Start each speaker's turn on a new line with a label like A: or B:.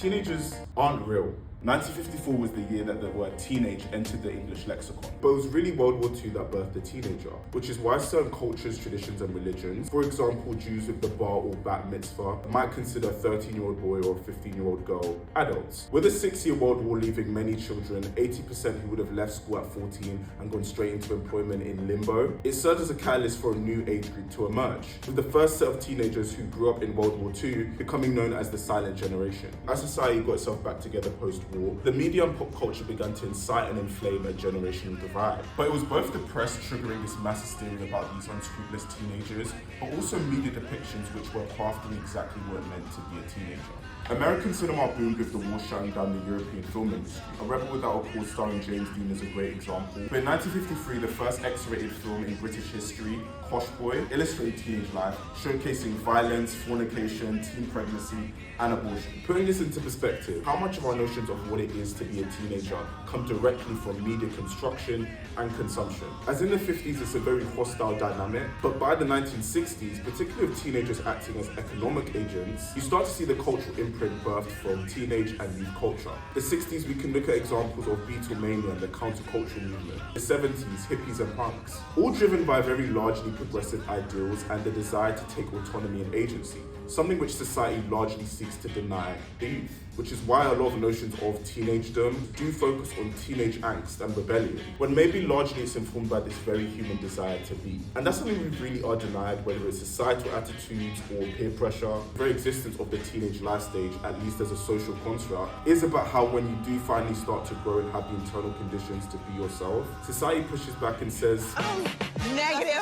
A: Teenagers aren't real. 1954 was the year that the word teenage entered the English lexicon. But it was really World War II that birthed the teenager, which is why certain cultures, traditions, and religions, for example, Jews with the bar or bat mitzvah, might consider a 13-year-old boy or a 15-year-old girl adults. With the 6-year World War leaving many children, 80% who would have left school at 14 and gone straight into employment in limbo, it served as a catalyst for a new age group to emerge, with the first set of teenagers who grew up in World War II becoming known as the silent generation. As society got itself back together post-war, the media and pop culture began to incite and inflame a generational divide. But it was both the press triggering this mass hysteria about these unscrupulous teenagers, but also media depictions which were crafting exactly what it meant to be a teenager. American cinema boomed with the war shutting down the European film industry. A Rebel Without a Cause starring James Dean is a great example. But in 1953, the first X-rated film in British history, Posh Boy, illustrated teenage life, showcasing violence, fornication, teen pregnancy, and abortion. Putting this into perspective, how much of our notions of what it is to be a teenager come directly from media construction and consumption? As in the 50s, it's a very hostile dynamic, but by the 1960s, particularly with teenagers acting as economic agents, you start to see the cultural imprint birthed from teenage and youth culture. The 60s, we can look at examples of Beatlemania and the countercultural movement. The 70s, hippies and punks, all driven by very largely progressive ideals and the desire to take autonomy and agency, something which society largely seeks to deny the youth, which is why a lot of notions of teenagedom do focus on teenage angst and rebellion, when maybe largely it's informed by this very human desire to be. And that's something we really are denied, whether it's societal attitudes or peer pressure. The very existence of the teenage life stage, at least as a social construct, is about how when you do finally start to grow and have the internal conditions to be yourself, society pushes back and says,
B: negative.